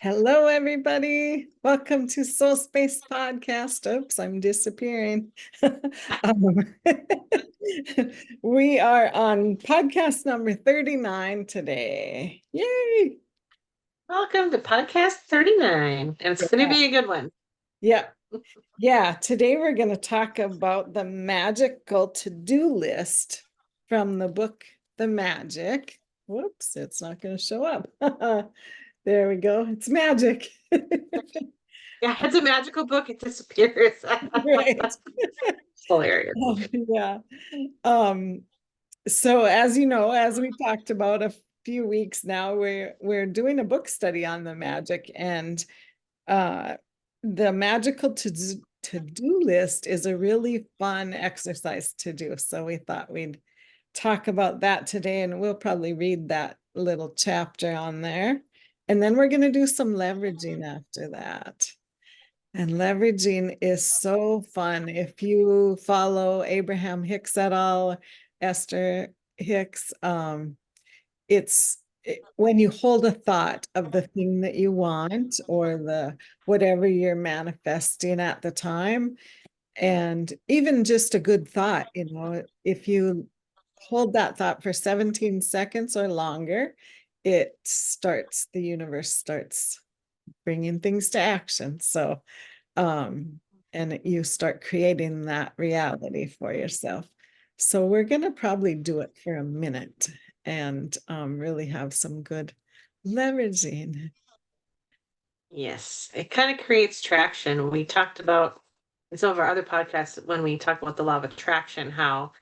Hello, everybody. Welcome to SoulSpace podcast. Oops, I'm disappearing. Um, we are on podcast number 39 today. Yay. Welcome to podcast 39, and it's going to be a good one. Yeah. Yeah. Today we're going to talk about the magical to-do list from the book, The Magic. Whoops, it's not going to show up. There we go. It's magic. Yeah, it's a magical book. It disappears. Right. It's hilarious. Yeah. Um, so as you know, as we talked about a few weeks now, we're doing a book study on the magic, and uh the magical to-do list is a really fun exercise to do. So we thought we'd talk about that today, and we'll probably read that little chapter on there. And then we're going to do some leveraging after that. And leveraging is so fun. If you follow Abraham Hicks at all, Esther Hicks, when you hold a thought of the thing that you want or the whatever you're manifesting at the time, and even just a good thought, if you hold that thought for 17 seconds or longer, the universe starts bringing things to action. So and you start creating that reality for yourself. So we're going to probably do it for a minute and really have some good leveraging. Yes, it kind of creates traction. We talked about in some of our other podcasts when we talk about the law of attraction, how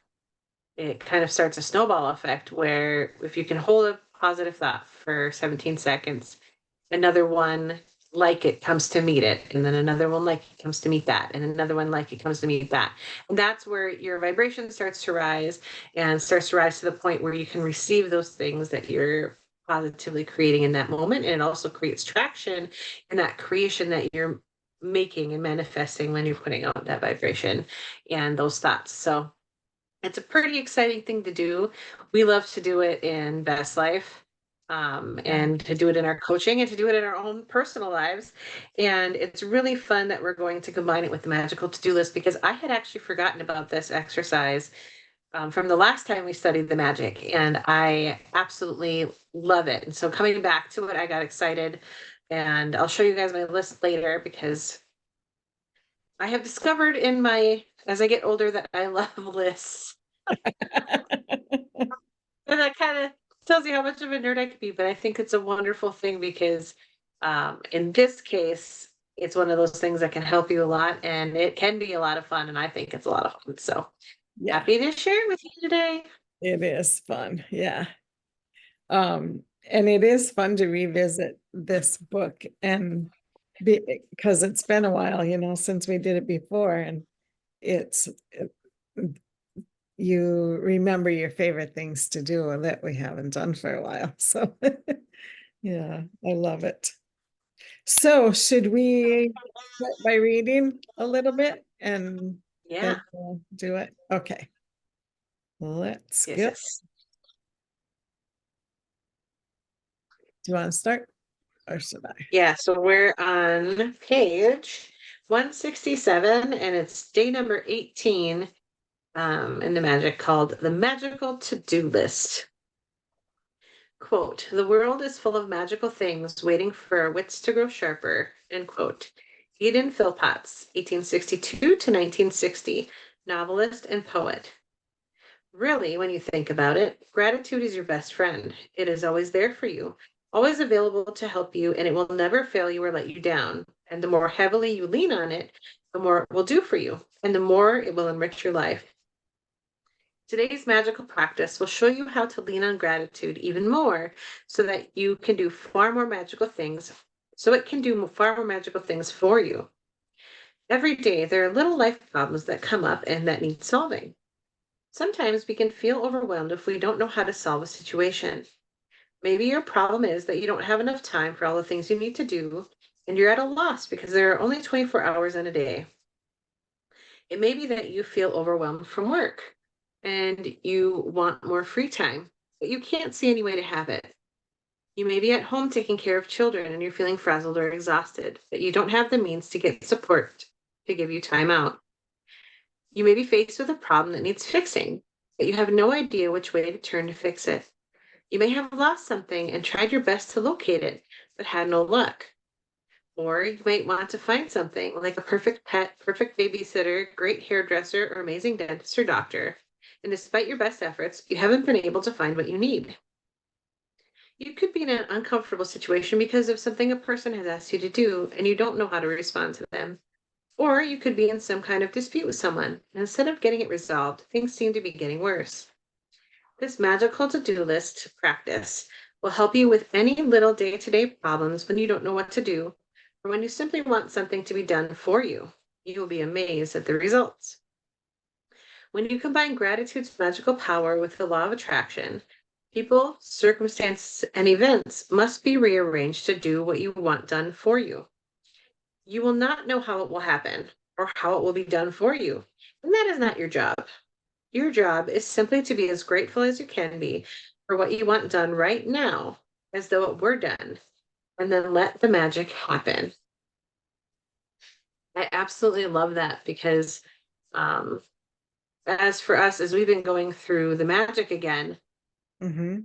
it kind of starts a snowball effect where if you can hold a positive thought for 17 seconds, another one like it comes to meet it, and then another one like it comes to meet that, and another one like it comes to meet that. And that's where your vibration starts to rise to the point where you can receive those things that you're positively creating in that moment. And it also creates traction in that creation that you're making and manifesting when you're putting out that vibration and those thoughts. So it's a pretty exciting thing to do. We love to do it in Best Life, and to do it in our coaching and to do it in our own personal lives. And it's really fun that we're going to combine it with the magical to-do list, because I had actually forgotten about this exercise from the last time we studied the magic, and I absolutely love it. And so coming back to it, I got excited, and I'll show you guys my list later, because I have discovered as I get older that I love lists. And that kind of tells you how much of a nerd I could be, but I think it's a wonderful thing because in this case, it's one of those things that can help you a lot, and it can be a lot of fun, and I think it's a lot of fun. So Yeah, happy to share it with you today. it is fun. Yeah. And it is fun to revisit this book because it's been a while, since we did it before, and it's you remember your favorite things to do that we haven't done for a while. So yeah, I love it. So should we start by reading a little bit and then Yeah. we'll do it? Okay, let's Yes, go. yes. Do you want to start or should I? Yeah, so we're on page 167, and it's day number 18 in the magic, called The Magical To-Do List. Quote, "The world is full of magical things waiting for our wits to grow sharper," end quote. Eden Philpotts, 1862 to 1960, novelist and poet. Really, when you think about it, gratitude is your best friend. It is always there for you, always available to help you, and it will never fail you or let you down. And the more heavily you lean on it, the more it will do for you, and the more it will enrich your life. Today's magical practice will show you how to lean on gratitude even more, so that you can do far more magical things, so it can do far more magical things for you. Every day, there are little life problems that come up and that need solving. Sometimes we can feel overwhelmed if we don't know how to solve a situation. Maybe your problem is that you don't have enough time for all the things you need to do, and you're at a loss because there are only 24 hours in a day. It may be that you feel overwhelmed from work and you want more free time, but you can't see any way to have it. You may be at home taking care of children and you're feeling frazzled or exhausted, but you don't have the means to get support to give you time out. You may be faced with a problem that needs fixing, but you have no idea which way to turn to fix it. You may have lost something and tried your best to locate it, but had no luck. Or you might want to find something like a perfect pet, perfect babysitter, great hairdresser, or amazing dentist or doctor. And despite your best efforts, you haven't been able to find what you need. You could be in an uncomfortable situation because of something a person has asked you to do and you don't know how to respond to them. Or you could be in some kind of dispute with someone, and instead of getting it resolved, things seem to be getting worse. This magical to do list practice will help you with any little day to day problems when you don't know what to do, or when you simply want something to be done for you. You will be amazed at the results. When you combine gratitude's magical power with the law of attraction, people, circumstances, and events must be rearranged to do what you want done for you. You will not know how it will happen or how it will be done for you. And that is not your job. Your job is simply to be as grateful as you can be for what you want done right now, as though it were done, and then let the magic happen. I absolutely love that because, um, as for us, as we've been going through the magic again, Mm-hmm.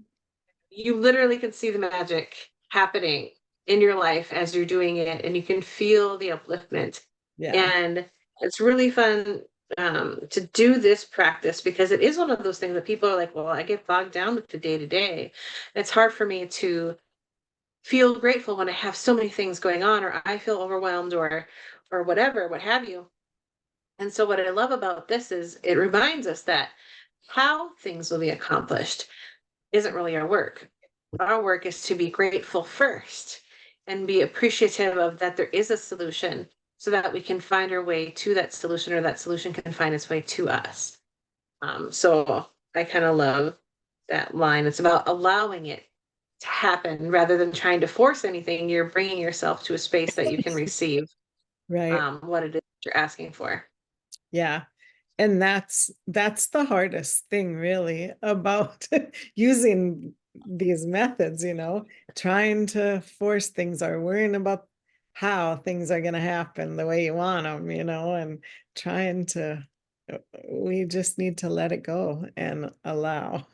you literally can see the magic happening in your life as you're doing it, and you can feel the upliftment. Yeah. And it's really fun to do this practice because it is one of those things that people are like, well, I get bogged down with the day to day. It's hard for me to feel grateful when I have so many things going on, or I feel overwhelmed, or whatever, what have you. And so, what I love about this is it reminds us that how things will be accomplished isn't really our work. Our work is to be grateful first and be appreciative of that there is a solution so that we can find our way to that solution or that solution can find its way to us. So I kind of love that line. It's about allowing it to happen rather than trying to force anything. You're bringing yourself to a space that you can receive Right. what it is you're asking for. Yeah. And that's the hardest thing really about using these methods, trying to force things or worrying about how things are going to happen the way you want them, and trying to we just need to let it go and allow.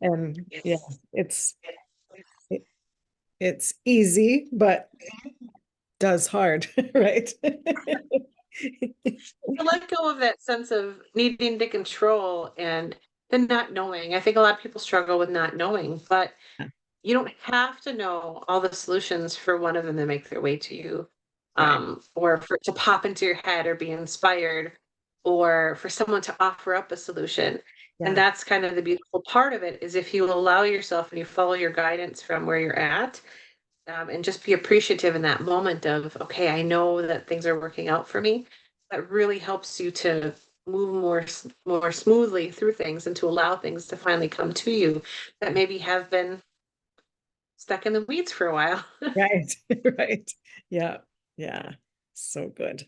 And yeah, Yes. it's it, it's easy, but does hard, right? To let go of that sense of needing to control and then not knowing. I think a lot of people struggle with not knowing, but you don't have to know all the solutions for one of them to make their way to you, Right. or for it to pop into your head or be inspired, or for someone to offer up a solution. And Yeah. that's kind of the beautiful part of it is if you allow yourself and you follow your guidance from where you're at, and just be appreciative in that moment of, okay, I know that things are working out for me. That really helps you to move more smoothly through things and to allow things to finally come to you that maybe have been stuck in the weeds for a while. Right. Right. Yeah. Yeah. So good.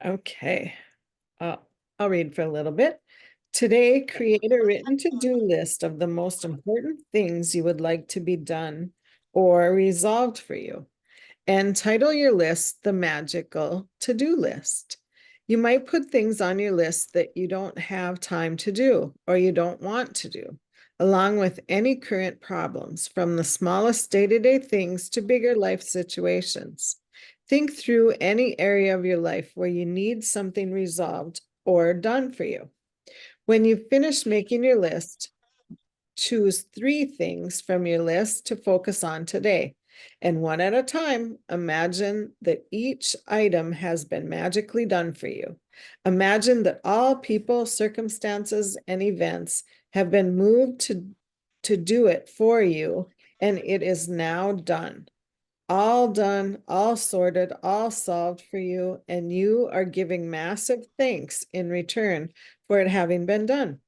Okay. Uh, I'll read for a little bit. Today, create a written to-do list of the most important things you would like to be done or resolved for you, and title your list the magical to-do list. You might put things on your list that you don't have time to do or you don't want to do, along with any current problems, from the smallest day-to-day things to bigger life situations. Think through any area of your life where you need something resolved or done for you. When you finish making your list, choose 3 things from your list to focus on today. And one at a time, imagine that each item has been magically done for you. Imagine that all people, circumstances, and events have been moved to do it for you, and it is now done. All done, all sorted, all solved for you, and you are giving massive thanks in return for it having been done.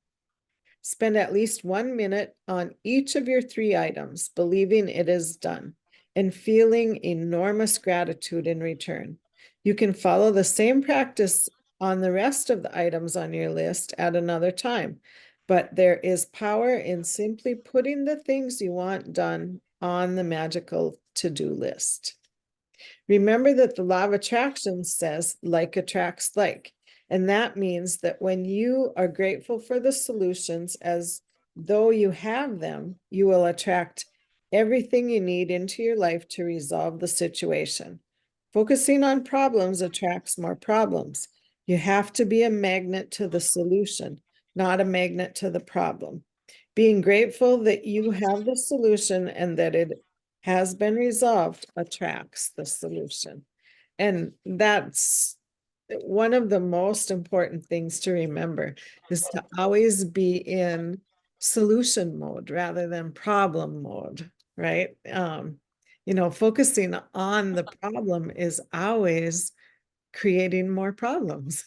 Spend at least 1 minute on each of your 3 items, believing it is done and feeling enormous gratitude in return. You can follow the same practice on the rest of the items on your list at another time, but there is power in simply putting the things you want done on the magical to-do list. Remember that the law of attraction says like attracts like. And that means that when you are grateful for the solutions as though you have them, you will attract everything you need into your life to resolve the situation. Focusing on problems attracts more problems. You have to be a magnet to the solution, not a magnet to the problem. Being grateful that you have the solution and that it has been resolved attracts the solution. And that's one of the most important things to remember, is to always be in solution mode rather than problem mode, right? Focusing on the problem is always creating more problems.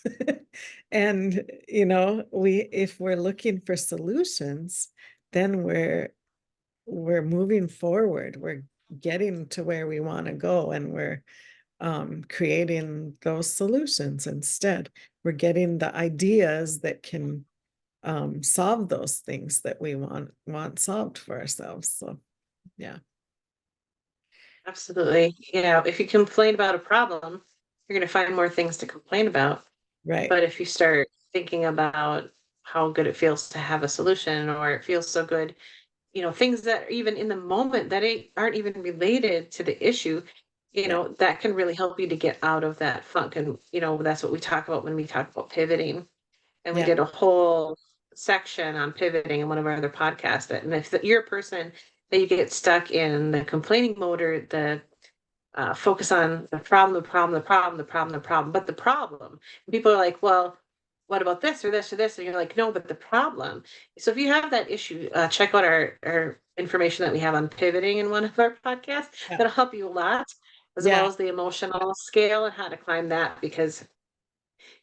And, if we're looking for solutions, then we're moving forward. We're getting to where we want to go, and we're creating those solutions instead. We're getting the ideas that can solve those things that we want solved for ourselves. So, yeah. Absolutely. Yeah. If you complain about a problem, you're going to find more things to complain about. Right. But if you start thinking about how good it feels to have a solution, or it feels so good, things that are even in the moment that aren't even related to the issue, Yeah. that can really help you to get out of that funk. And, that's what we talk about when we talk about pivoting. And we Yeah. did a whole section on pivoting in one of our other podcasts. And if you're a person that you get stuck in the complaining mode, or the focus on the problem, the problem, the problem, the problem, the problem, but the problem. And people are like, well, what about this or this or this? And you're like, no, but the problem. So if you have that issue, check out our information that we have on pivoting in one of our podcasts. Yeah. That'll help you a lot, as well Yeah. as the emotional scale and how to climb that, because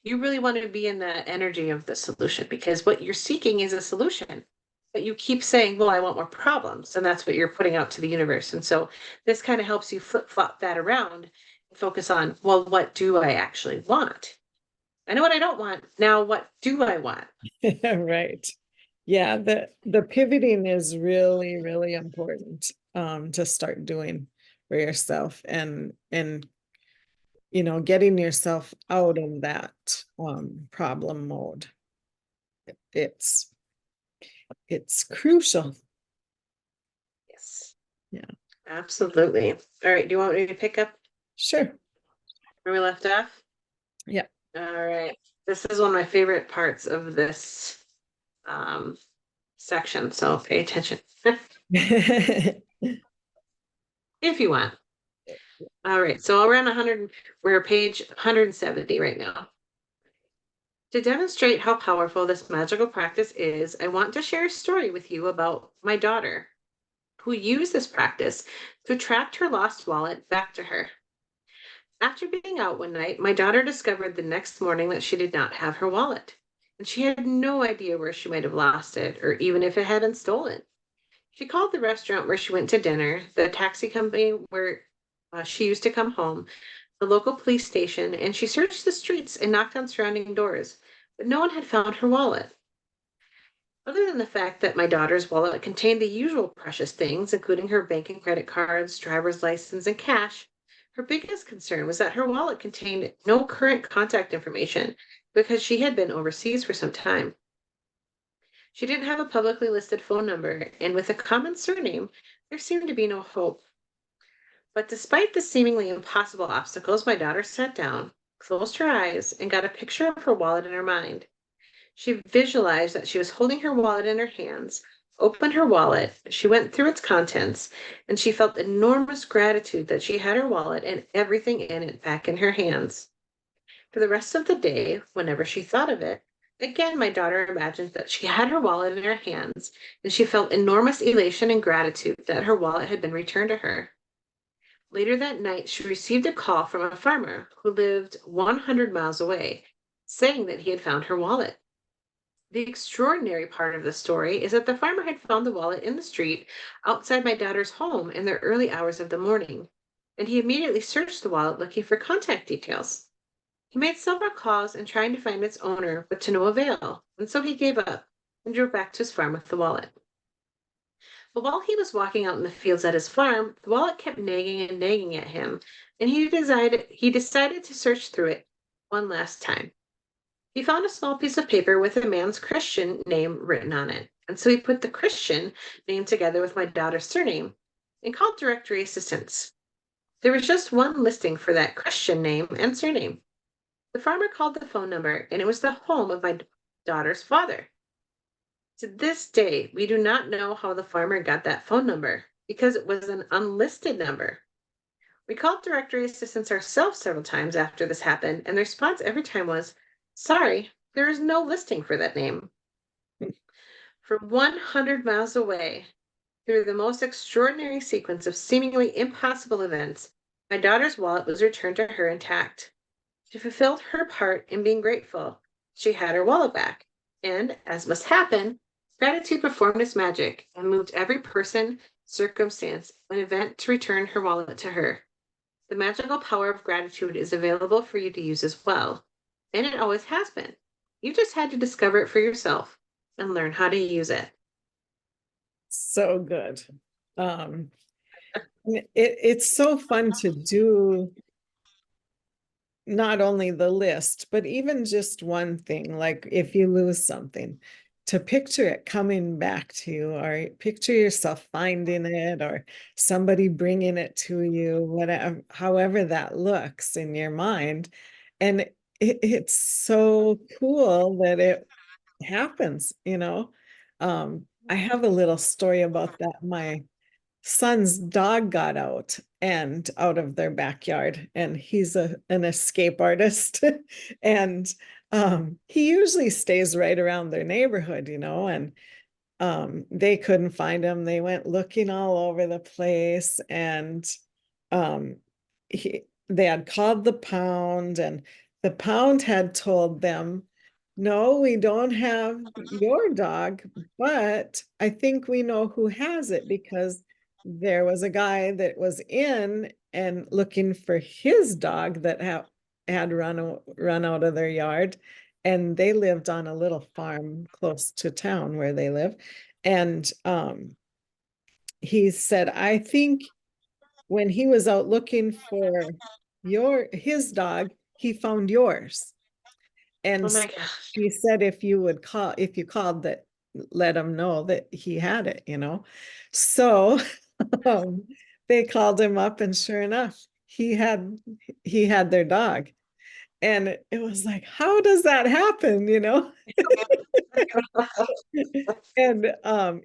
you really want to be in the energy of the solution, because what you're seeking is a solution. But you keep saying, well, I want more problems. And that's what you're putting out to the universe. And so this kind of helps you flip flop that around and focus on, well, what do I actually want? I know what I don't want. Now, what do I want? Right. Yeah, the pivoting is really, really important to start doing for yourself, and getting yourself out of that problem mode. It's it's crucial. Yes, Yeah, absolutely. All right. Do you want me to pick up sure. where we left off? Yeah. All right. This is one of my favorite parts of this um, section. So pay attention if you want. All right. So around 100, we're page 170 right now. To demonstrate how powerful this magical practice is, I want to share a story with you about my daughter, who used this practice to attract her lost wallet back to her. After being out one night, my daughter discovered the next morning that she did not have her wallet, and she had no idea where she might have lost it, or even if it had been stolen. She called the restaurant where she went to dinner, the taxi company where she used to come home, the local police station, and she searched the streets and knocked on surrounding doors, but no one had found her wallet. Other than the fact that my daughter's wallet contained the usual precious things, including her bank and credit cards, driver's license, and cash, her biggest concern was that her wallet contained no current contact information, because she had been overseas for some time. She didn't have a publicly listed phone number, and with a common surname, there seemed to be no hope. But despite the seemingly impossible obstacles, my daughter sat down, closed her eyes, and got a picture of her wallet in her mind. She visualized that she was holding her wallet in her hands, opened her wallet, she went through its contents, and she felt enormous gratitude that she had her wallet and everything in it back in her hands. For the rest of the day, whenever she thought of it, again my daughter imagined that she had her wallet in her hands, and she felt enormous elation and gratitude that her wallet had been returned to her. Later that night, she received a call from a farmer who lived 100 miles away, saying that he had found her wallet. The extraordinary part of the story is that the farmer had found the wallet in the street outside my daughter's home in the early hours of the morning, and he immediately searched the wallet looking for contact details. He made several calls and trying to find its owner, but to no avail, and so he gave up. and drove back to his farm with the wallet. But while he was walking out in the fields at his farm, the wallet kept nagging and nagging at him, and he decided to search through it one last time. He found a small piece of paper with a man's Christian name written on it, and so he put the Christian name together with my daughter's surname and called directory assistance. There was just one listing for that Christian name and surname. The farmer called the phone number, and it was the home of my daughter's father. To this day, we do not know how the farmer got that phone number because it was an unlisted number. We called directory assistance ourselves several times after this happened, and the response every time was, "Sorry, there is no listing for that name." From 100 miles away, through the most extraordinary sequence of seemingly impossible events, my daughter's wallet was returned to her intact. She fulfilled her part in being grateful. She had her wallet back. And, as must happen, gratitude performed its magic and moved every person, circumstance, and event to return her wallet to her. The magical power of gratitude is available for you to use as well. And it always has been. You just had to discover it for yourself and learn how to use it. So good. It's so fun to do not only the list, but even just one thing, like if you lose something, to picture it coming back to you, or picture yourself finding it, or somebody bringing it to you, whatever, however that looks in your mind. And it's so cool that it happens, you know. I have a little story about that. My son's dog got out of their backyard, and he's an escape artist. And he usually stays right around their neighborhood, you know, and they couldn't find him. They went looking all over the place, and um, they had called the pound, and the pound had told them, "No, we don't have your dog, but I think we know who has it, because there was a guy that was in and looking for his dog that had run out of their yard." And they lived on a little farm close to town where they live. And he said, "I think when he was out looking for his dog, he found yours." Oh And my so gosh. he said, if you called, that, let him know that he had it, you know. So um, they called him up, and sure enough, he had their dog. And it was like, how does that happen, you know? And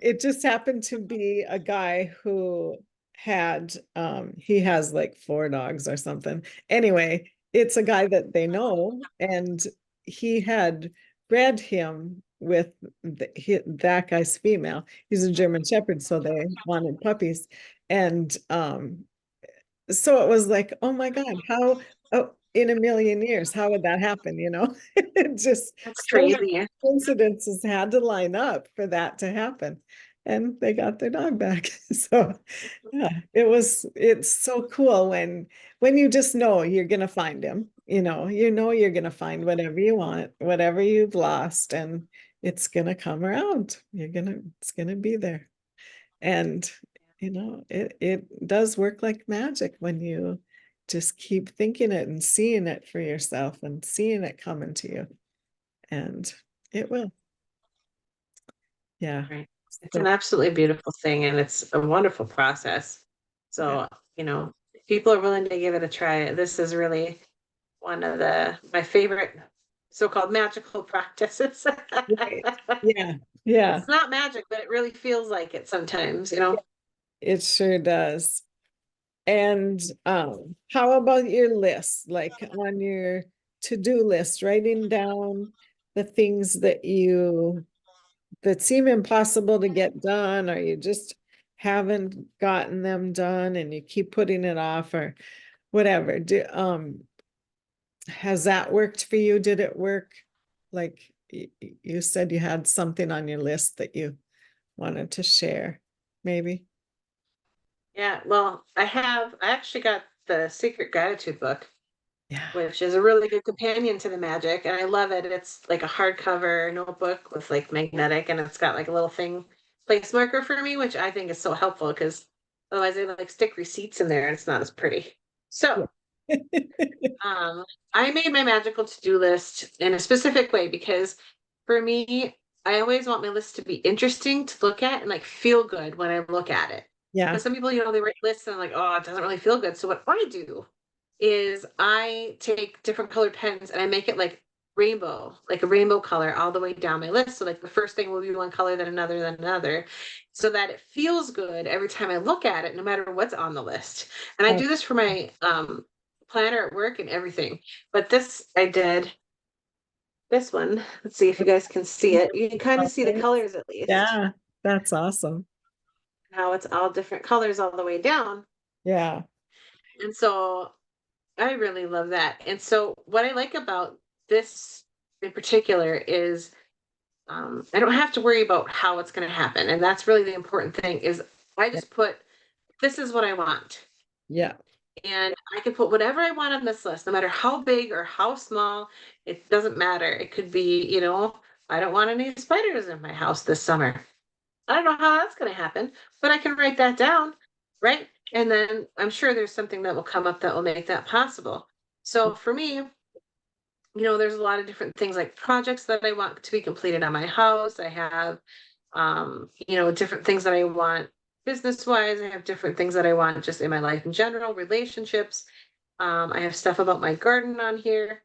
it just happened to be a guy who he has like 4 dogs or something. Anyway, it's a guy that they know, and he had bred him with that guy's female. He's a German Shepherd, so they wanted puppies. And so it was like, oh my God, how, oh, in a million years, how would that happen, you know? It just, That's so many crazy. coincidences had to line up for that to happen. And they got their dog back. So yeah, it's so cool when you just know you're gonna find him, you know you're gonna find whatever you want, whatever you've lost, and it's gonna come around. It's gonna be there. And it does work like magic when you just keep thinking it and seeing it for yourself and seeing it coming to you. And it will. Yeah. Right. It's an So absolutely beautiful thing and it's a wonderful process. yeah. So, if people are willing to give it a try, this is really one of my favorite so-called magical practices. Right. Yeah. Yeah. It's not magic, but it really feels like it sometimes. It sure does. And how about your list? Like on your to-do list, writing down the things that seem impossible to get done, or you just haven't gotten them done and you keep putting it off, or whatever. Has that worked for you? Did it work? Like you said, you had something on your list that you wanted to share, maybe. Yeah, well, I actually got the Secret Gratitude book Yeah. which is a really good companion to the magic. And I love it. It's like a hardcover notebook with like magnetic, and it's got like a little thing place marker for me, which I think is so helpful because otherwise they like stick receipts in there and it's not as pretty. So Yeah. um, I made my magical to-do list in a specific way because for me, I always want my list to be interesting to look at and like feel good when I look at it. Yeah. Because some people, they write lists and like, oh, it doesn't really feel good. So what I do is I take different colored pens and I make it rainbow, like a rainbow color all the way down my list. So like the first thing will be one color, then another, so that it feels good every time I look at it, no matter what's on the list. And I Oh, do this for my planner at work and everything. But this I did this one. Let's see if you guys can see it. You can kind of see the okay. colors at least, Yeah, that's awesome. how it's all different colors all the way down. Yeah. And so I really love that. And so what I like about this in particular is I don't have to worry about how it's going to happen. And that's really the important thing is I Yeah. just put, this is what I want. Yeah. And I can put whatever I want on this list, no matter how big or how small, it doesn't matter. It could be, I don't want any spiders in my house this summer. I don't know how that's going to happen, but I can write that down, right? And then I'm sure there's something that will come up that will make that possible. So for me, there's a lot of different things like projects that I want to be completed on my house. I have, different things that I want business wise. I have different things that I want just in my life in general, relationships. I have stuff about my garden on here.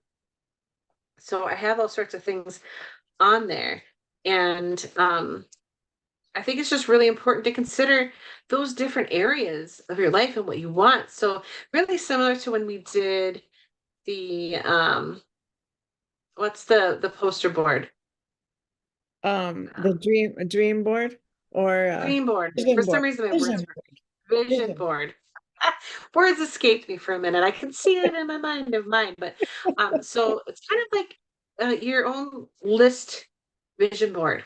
So I have all sorts of things on there. And I think it's just really important to consider those different areas of your life and what you want. So really similar to when we did the what's the poster board? The dream board or Dream board. For vision some board. reason my words Vision were board. vision Vision. board. Words escaped me for a minute. I can see it in my mind of mine, but so it's kind of like your own list vision board.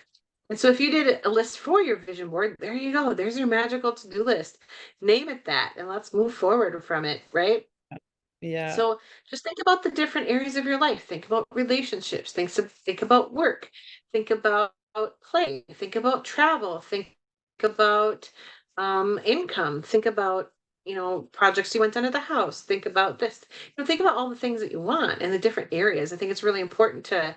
And so if you did a list for your vision board, there you go. There's your magical to-do list. Name it that and let's move forward from it, right? Yeah. So just think about the different areas of your life. Think about relationships. Think about work. Think about play. Think about travel. Think about income. Think about projects you want done at the house. Think about this. Think about all the things that you want and the different areas. I think it's really important to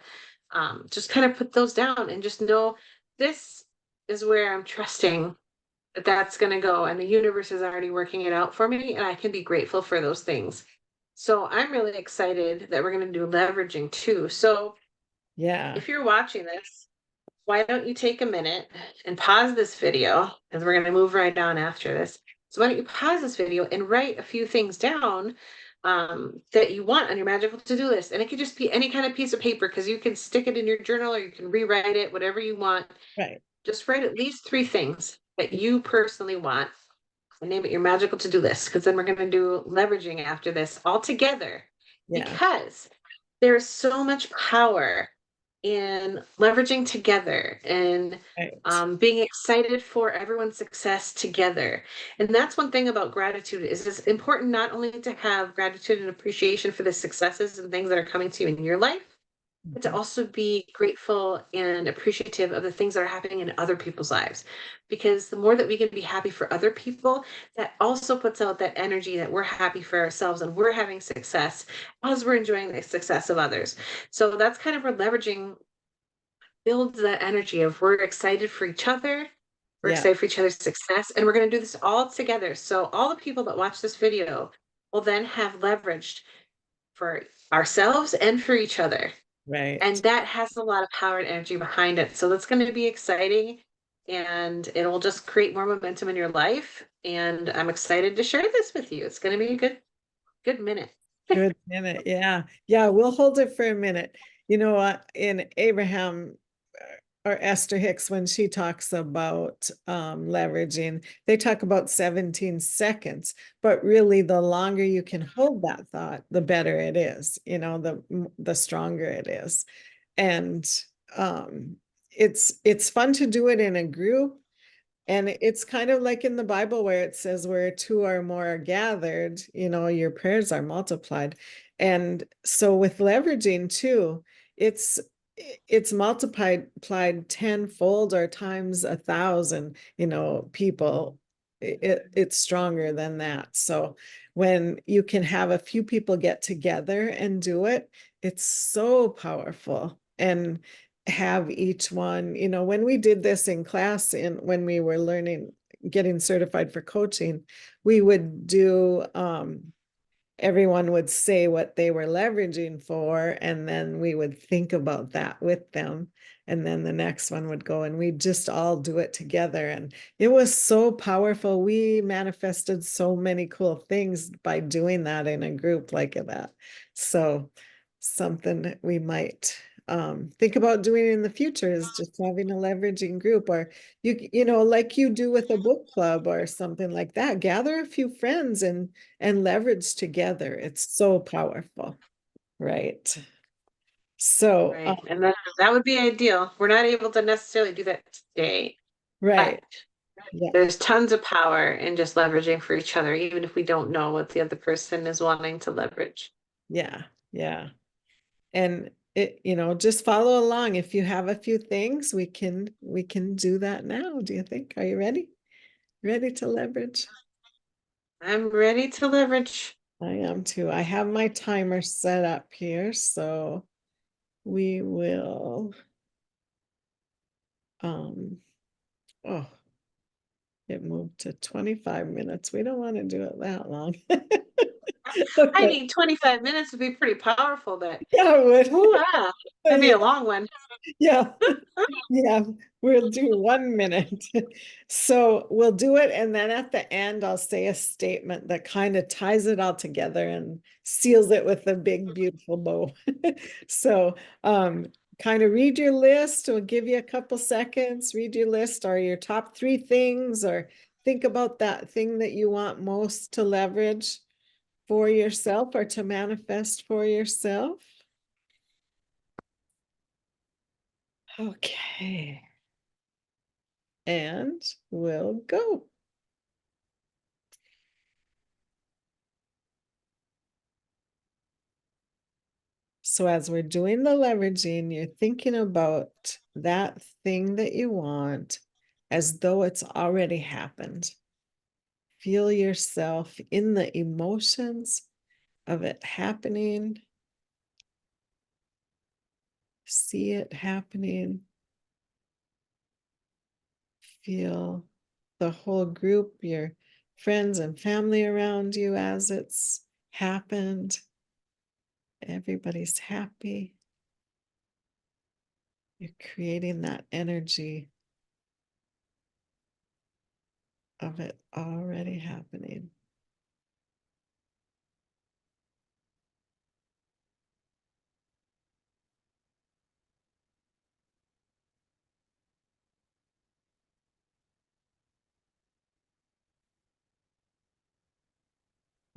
just kind of put those down and just know this is where I'm trusting that that's going to go, and the universe is already working it out for me, and I can be grateful for those things. So I'm really excited that we're going to do leveraging too. So Yeah. if you're watching this, why don't you take a minute and pause this video, because we're going to move right on after this. So why don't you pause this video and write a few things down that you want on your magical to-do list. And it could just be any kind of piece of paper, because you can stick it in your journal or you can rewrite it, whatever you want. Right. Just write at least 3 things that you personally want and name it your magical to-do list, because then we're going to do leveraging after this all together, Yeah. because there's so much power in leveraging together and Right. being excited for everyone's success together. And that's one thing about gratitude is it's important not only to have gratitude and appreciation for the successes and things that are coming to you in your life, but to Mhm. also be grateful and appreciative of the things that are happening in other people's lives. Because the more that we can be happy for other people, that also puts out that energy that we're happy for ourselves and we're having success as we're enjoying the success of others. So that's kind of where leveraging builds that energy of we're excited for each other, we're Yeah. excited for each other's success, and we're going to do this all together. So all the people that watch this video will then have leveraged for ourselves and for each other, Right. and that has a lot of power and energy behind it. So that's going to be exciting, and it'll just create more momentum in your life. And I'm excited to share this with you. It's going to be a good minute. Good minute. Yeah. Yeah. We'll hold it for a minute. You know what? In Abraham or Esther Hicks, when she talks about leveraging, they talk about 17 seconds, but really the longer you can hold that thought, the better it is, the stronger it is. And um, it's fun to do it in a group. And it's kind of like in the Bible where it says where two or more are gathered, your prayers are multiplied. And so with leveraging too, it's it's multiplied tenfold or times 1,000, people. It's stronger than that. So when you can have a few people get together and do it, it's so powerful. And have each one, when we did this in class when we were learning, getting certified for coaching, we would do everyone would say what they were leveraging for, and then we would think about that with them. And then the next one would go and we'd just all do it together. And it was so powerful. We manifested so many cool things by doing that in a group like that. So something that we might think about doing in the future is just having a leveraging group, or like you do with a book club or something like that. Gather a few friends and leverage together. It's so powerful, right? So, Right. And that would be ideal. We're not able to necessarily do that today, but right. Yeah. there's tons of power in just leveraging for each other, even if we don't know what the other person is wanting to leverage. Yeah. Yeah. And just follow along. If you have a few things, we can do that now. Do you think? Are you ready? Ready to leverage? I'm ready to leverage. I am too. I have my timer set up here, so we will um oh, it moved to 25 minutes. We don't want to do it that long. I Okay. think 25 minutes would be pretty powerful, but Yeah, it would. hoo-ah, that'd be Yeah, a long one. yeah. Yeah, we'll do 1 minute. So we'll do it. And then at the end, I'll say a statement that kind of ties it all together and seals it with a big, beautiful bow. So kind of read your list. We'll give you a couple seconds, read your list or your top 3 things, or think about that thing that you want most to leverage for yourself or to manifest for yourself. Okay. And we'll go. So as we're doing the leveraging, you're thinking about that thing that you want as though it's already happened. Feel yourself in the emotions of it happening. See it happening. Feel the whole group, your friends and family around you as it's happened. Everybody's happy. You're creating that energy of it already happening.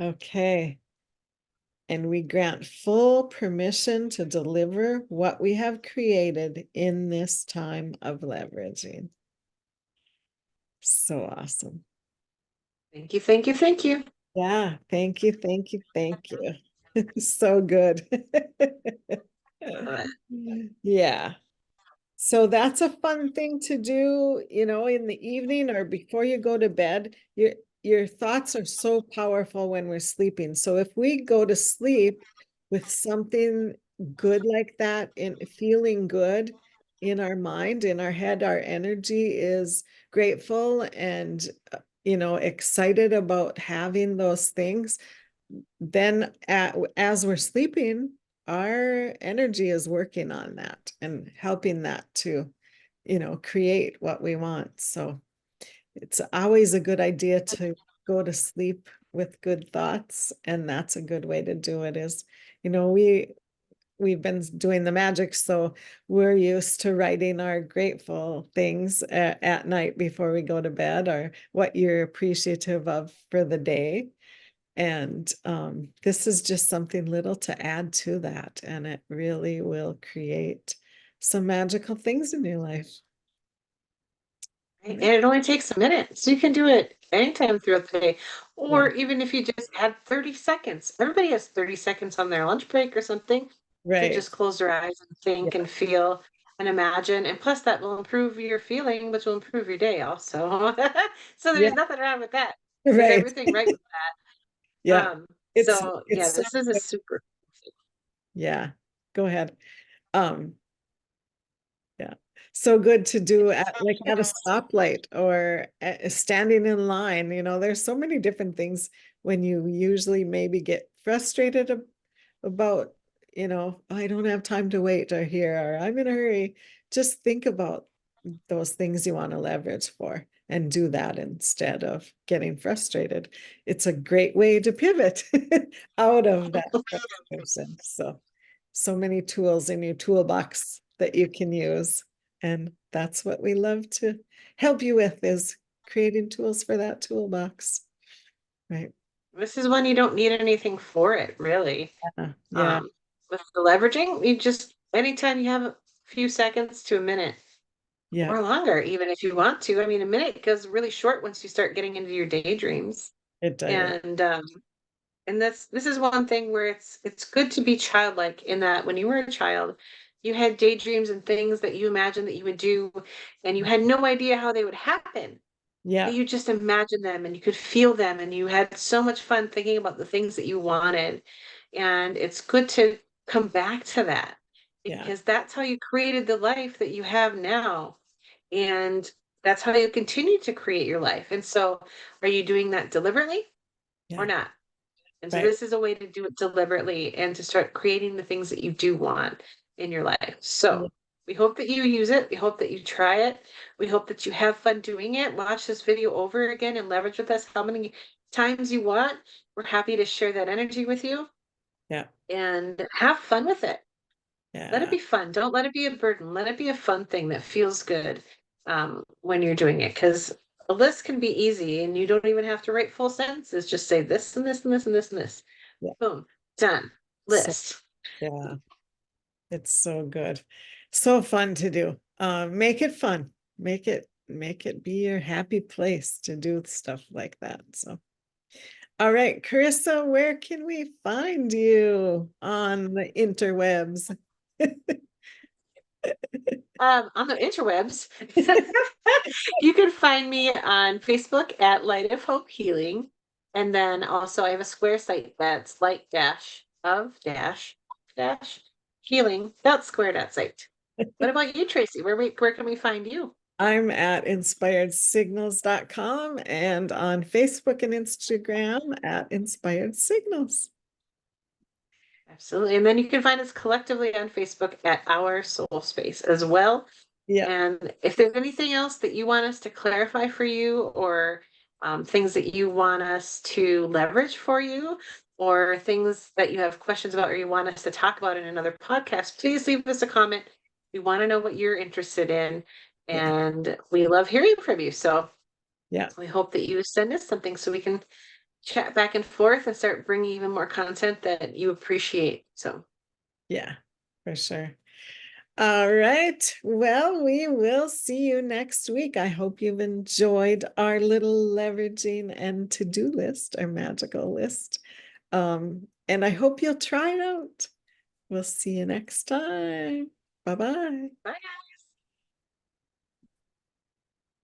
Okay. And we grant full permission to deliver what we have created in this time of leveraging. So awesome. Thank you, thank you, thank you. Yeah. Thank you. Thank you. Thank you. So good. Love it. Yeah. So that's a fun thing to do, in the evening or before you go to bed. Your thoughts are so powerful when we're sleeping. So if we go to sleep with something good like that, in feeling good in our mind, in our head, our energy is grateful and excited about having those things, then as we're sleeping, our energy is working on that and helping that to, create what we want. So it's always a good idea to go to sleep with good thoughts. And that's a good way to do it is, we've been doing the magic. So we're used to writing our grateful things at night before we go to bed, or what you're appreciative of for the day. And this is just something little to add to that, and it really will create some magical things in your life. Right? And it only takes a minute. So you can do it anytime throughout the day. Yeah, Or even if you just had 30 seconds. Everybody has 30 seconds on their lunch break or something to right. just close their eyes and think Yeah, and feel and imagine. And plus that will improve your feeling, which will improve your day also. So yeah, there's nothing wrong with that. There's right. everything right with that. Yeah. So yeah, It's so this is a good. super Yeah. Go ahead. Um, yeah. So good to do at like at a stoplight or standing in line. There's so many different things when you usually maybe get frustrated about, I don't have time to wait or here, or I'm in a hurry. Just think about those things you want to leverage for and do that instead of getting frustrated. It's a great way to pivot out of that frustration. So many tools in your toolbox that you can use. And that's what we love to help you with, is creating tools for that toolbox. Right. this is when you don't need anything for it, really. Yeah. Um, with the leveraging, you just anytime you have a few seconds to a minute Yeah. or longer, even if you want to. I mean, a minute goes really short once you start getting into your daydreams. It does. And this is one thing where it's good to be childlike in that when you were a child, you had daydreams and things that you imagined that you would do, and you had no idea how they would happen. But Yeah. you just imagined them and you could feel them and you had so much fun thinking about the things that you wanted. And it's good to come back to that Yeah. because that's how you created the life that you have now. And that's how you continue to create your life. And so, are you doing that deliberately or Yeah. not? And so Right. this is a way to do it deliberately and to start creating the things that you do want in your life. So Yeah. we hope that you use it. We hope that you try it. We hope that you have fun doing it. Watch this video over again and leverage with us how many times you want. We're happy to share that energy with you Yeah. and have fun with it. Let it Yeah. be fun. Don't let it be a burden. Let it be a fun thing that feels good when you're doing it. Because a list can be easy and you don't even have to write full sentences. Just say this and this and this and this and this. Yeah. Boom, done. So List. yeah, it's so good. So fun to do. Make it fun. Make it be your happy place to do stuff like that. So all right, Carissa, where can we find you on the interwebs? On the interwebs, you can find me on Facebook at Light of Hope Healing. And then also I have a square site that's light dash of dash healing dot square dot site. What about you, Tracy? Where can we find you? I'm at inspiredsignals.com and on Facebook and Instagram at Inspired Signals. Absolutely. And then you can find us collectively on Facebook at Our Soul Space as well. Yeah, And if there's anything else that you want us to clarify for you, or things that you want us to leverage for you, or things that you have questions about or you want us to talk about in another podcast, please leave us a comment. We want to know what you're interested in, yeah, and we love hearing from you. So yeah, we hope that you send us something so we can chat back and forth and start bringing even more content that you appreciate. So yeah, for sure. All right. Well, we will see you next week. I hope you've enjoyed our little leveraging and to-do list, our magical list. And I hope you'll try it out. We'll see you next time. Bye-bye. bye.